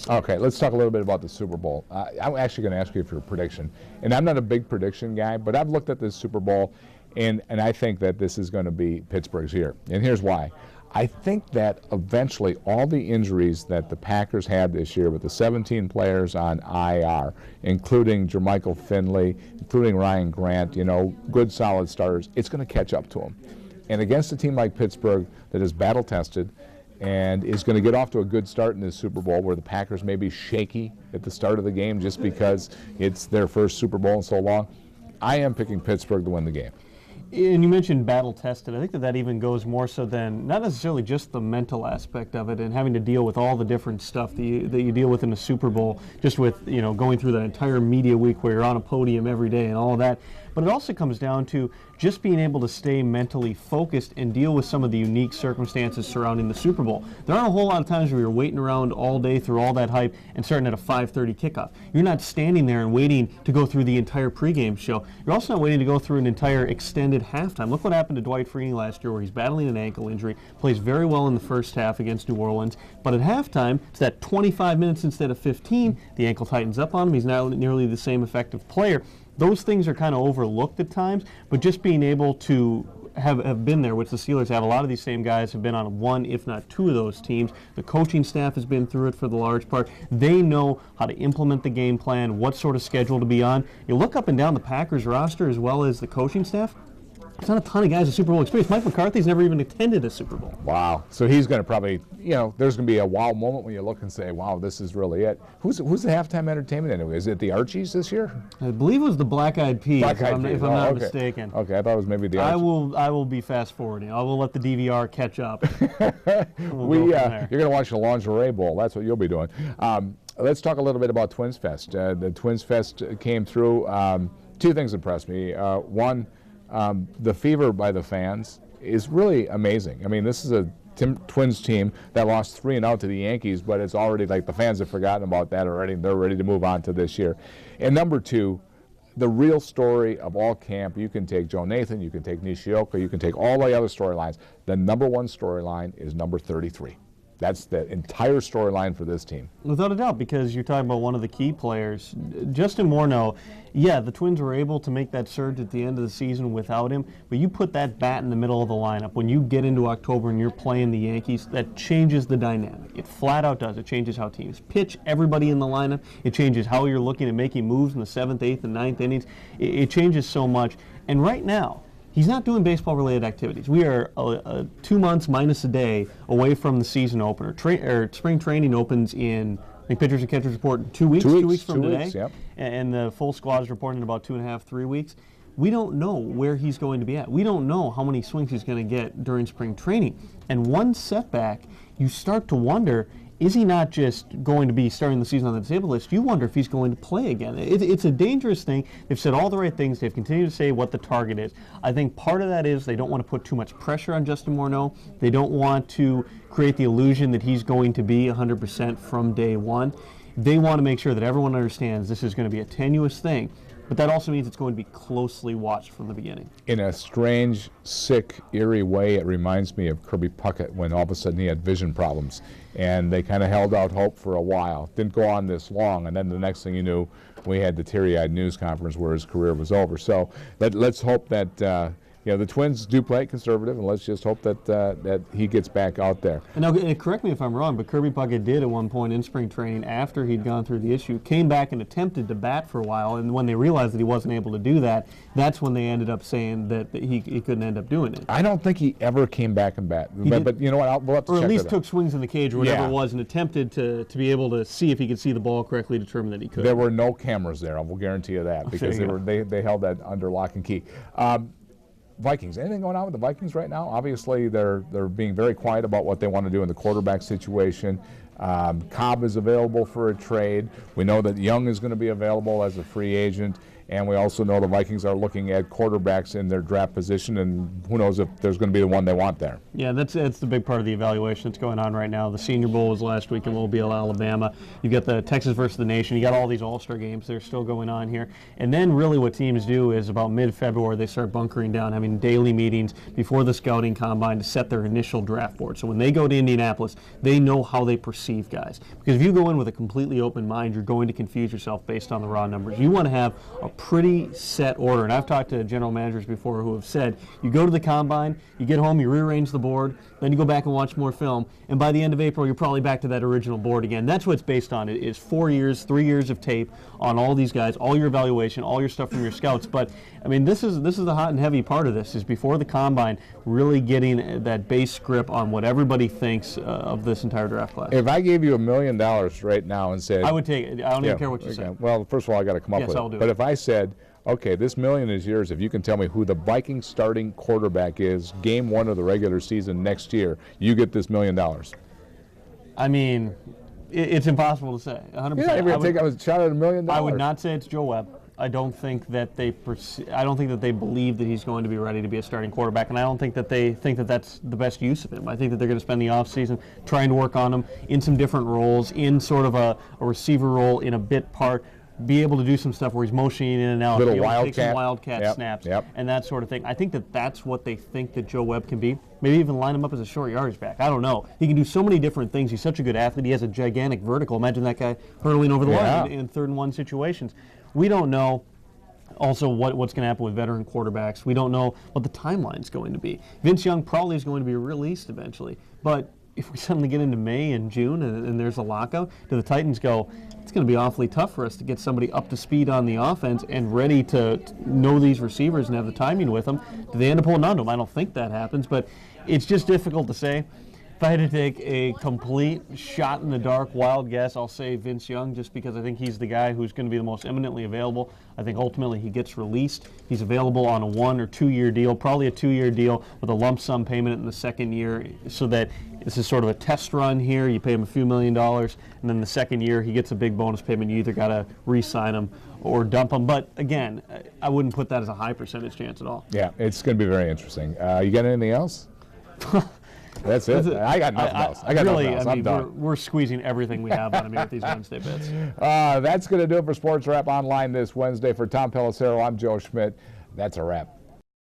Okay, let's talk a little bit about the Super Bowl. I'm actually going to ask you for a prediction. And I'm not a big prediction guy, but I've looked at this Super Bowl, and I think that this is going to be Pittsburgh's year. And here's why. I think that eventually all the injuries that the Packers had this year with the 17 players on IR, including Jermichael Finley, including Ryan Grant, good solid starters, it's going to catch up to them. And against a team like Pittsburgh that is battle-tested and is going to get off to a good start in this Super Bowl where the Packers may be shaky at the start of the game just because it's their first Super Bowl in so long, I am picking Pittsburgh to win the game. And you mentioned battle-tested. I think that even goes more so than not necessarily just the mental aspect of it and having to deal with all the different stuff that you deal with in a Super Bowl, just with going through that entire media week where you're on a podium every day and all of that. But it also comes down to just being able to stay mentally focused and deal with some of the unique circumstances surrounding the Super Bowl. There aren't a whole lot of times where you're waiting around all day through all that hype and starting at a 5:30 kickoff. You're not standing there and waiting to go through the entire pregame show. You're also not waiting to go through an entire extended halftime. Look what happened to Dwight Freeney last year where he's battling an ankle injury, plays very well in the first half against New Orleans, but at halftime, it's that 25 minutes instead of 15, the ankle tightens up on him. He's not nearly the same effective player. Those things are kind of overlooked at times, but just being able to have been there, which the Steelers have, a lot of these same guys have been on one, if not two of those teams. The coaching staff has been through it for the large part. They know how to implement the game plan, what sort of schedule to be on. You look up and down the Packers roster as well as the coaching staff, there's not a ton of guys with Super Bowl experience. Mike McCarthy's never even attended a Super Bowl. Wow. So he's going to probably, there's going to be a wow moment when you look and say, wow, this is really it. Who's the halftime entertainment anyway? Is it the Archies this year? I believe it was the Black Eyed Peas, if I'm not mistaken. Okay, I thought it was maybe the Archies. I will be fast forwarding. I will let the DVR catch up. You're going to watch the Lingerie Bowl. That's what you'll be doing. Let's talk a little bit about Twins Fest. The Twins Fest came through. Two things impressed me. One, the fever by the fans is really amazing. I mean, this is a Twins team that lost 3-0 to the Yankees, but it's already like the fans have forgotten about that already. They're ready to move on to this year. And number two, the real story of all camp, you can take Joe Nathan, you can take Nishioka, you can take all the other storylines. The number one storyline is number 33. That's the entire storyline for this team. Without a doubt, because you're talking about one of the key players. Justin Morneau, yeah, the Twins were able to make that surge at the end of the season without him, but you put that bat in the middle of the lineup. When you get into October and you're playing the Yankees, that changes the dynamic. It flat out does. It changes how teams pitch everybody in the lineup. It changes how you're looking at making moves in the 7th, 8th, and 9th innings. It changes so much. And right now, he's not doing baseball-related activities. We are 2 months minus a day away from the season opener. Spring training opens in, I think pitchers and catchers report in 2 weeks. 2 weeks from today. Yep. And the full squad is reporting in about 2.5, 3 weeks. We don't know where he's going to be at. We don't know how many swings he's going to get during spring training. And one setback, you start to wonder, is he not just going to be starting the season on the disabled list? You wonder if he's going to play again. It's a dangerous thing. They've said all the right things. They've continued to say what the target is. I think part of that is they don't want to put too much pressure on Justin Morneau. They don't want to create the illusion that he's going to be 100% from day one. They want to make sure that everyone understands this is going to be a tenuous thing. But that also means it's going to be closely watched from the beginning. In a strange, sick, eerie way, it reminds me of Kirby Puckett when all of a sudden he had vision problems. And they kind of held out hope for a while. Didn't go on this long, and then the next thing you knew, we had the teary-eyed news conference where his career was over. So let's hope that the Twins do play conservative, and let's just hope that he gets back out there. And now, correct me if I'm wrong, but Kirby Puckett did at one point in spring training, after he'd gone through the issue, came back and attempted to bat for a while, and when they realized that he wasn't able to do that, that's when they ended up saying that he couldn't end up doing it. I don't think he ever came back and bat. But you know what, we'll have to check or at least took swings in the cage or whatever it was and attempted to be able to see if he could see the ball correctly, determine that he could. There were no cameras there, I will guarantee you that, because they held that under lock and key. Vikings. Anything going on with the Vikings right now? Obviously, they're being very quiet about what they want to do in the quarterback situation. Cobb is available for a trade. We know that Young is going to be available as a free agent. And we also know the Vikings are looking at quarterbacks in their draft position, and who knows if there's going to be the one they want there. Yeah, that's the big part of the evaluation that's going on right now. The Senior Bowl was last week in Mobile, Alabama. You've got the Texas versus the Nation. You got all these All-Star games that are still going on here. And then really what teams do is about mid-February they start bunkering down, having daily meetings before the scouting combine to set their initial draft board. So when they go to Indianapolis, they know how they perceive guys. Because if you go in with a completely open mind, you're going to confuse yourself based on the raw numbers. You want to have a pretty set order. And I've talked to general managers before who have said, you go to the combine, you get home, you rearrange the board, then you go back and watch more film, and by the end of April, you're probably back to that original board again. That's what it's based on. It is 4 years, 3 years of tape on all these guys, all your evaluation, all your stuff from your scouts. But I mean, this is the hot and heavy part of this, is before the combine, really getting that base grip on what everybody thinks of this entire draft class. If I gave you $1 million right now and said, I would take it. I don't even care what you say. Well, first of all, I got to come up with I'll it. do But it. if I said, okay, this $1 million is yours if you can tell me who the Vikings starting quarterback is game 1 of the regular season next year, you get this $1 million. I mean, it's impossible to say. 100%. Yeah, if I take a shot at $1 million. I would not say it's Joe Webb. I don't think that they believe that he's going to be ready to be a starting quarterback, and I don't think that they think that that's the best use of him. I think that they're going to spend the offseason trying to work on him in some different roles, in sort of a receiver role, in a bit part, be able to do some stuff where he's motioning in and out, Little be able to wildcat. take some wildcat snaps, and that sort of thing. I think that that's what they think that Joe Webb can be. Maybe even line him up as a short yardage back. I don't know. He can do so many different things. He's such a good athlete. He has a gigantic vertical. Imagine that guy hurtling over the line in 3rd and 1 situations. We don't know also what's going to happen with veteran quarterbacks. We don't know what the timeline's going to be. Vince Young probably is going to be released eventually, but if we suddenly get into May and June and there's a lockout, do the Titans go, it's going to be awfully tough for us to get somebody up to speed on the offense and ready to know these receivers and have the timing with them? Do they end up holding on to them? I don't think that happens, but it's just difficult to say. If I had to take a complete shot in the dark wild guess, I'll say Vince Young, just because I think he's the guy who's going to be the most eminently available. I think ultimately he gets released. He's available on a 1 or 2 year deal, probably a 2-year deal with a lump sum payment in the 2nd year, so that this is sort of a test run here. You pay him a few $1 million, and then the 2nd year he gets a big bonus payment. You either got to re-sign him or dump him. But again, I wouldn't put that as a high percentage chance at all. Yeah, it's going to be very interesting. You got anything else? That's it. I got nothing else. I got really, nothing else. I mean, I'm done. we're squeezing everything we have on him here with these Wednesday bits. That's going to do it for Sports Wrap Online this Wednesday. For Tom Pelissero, I'm Joe Schmit. That's a wrap.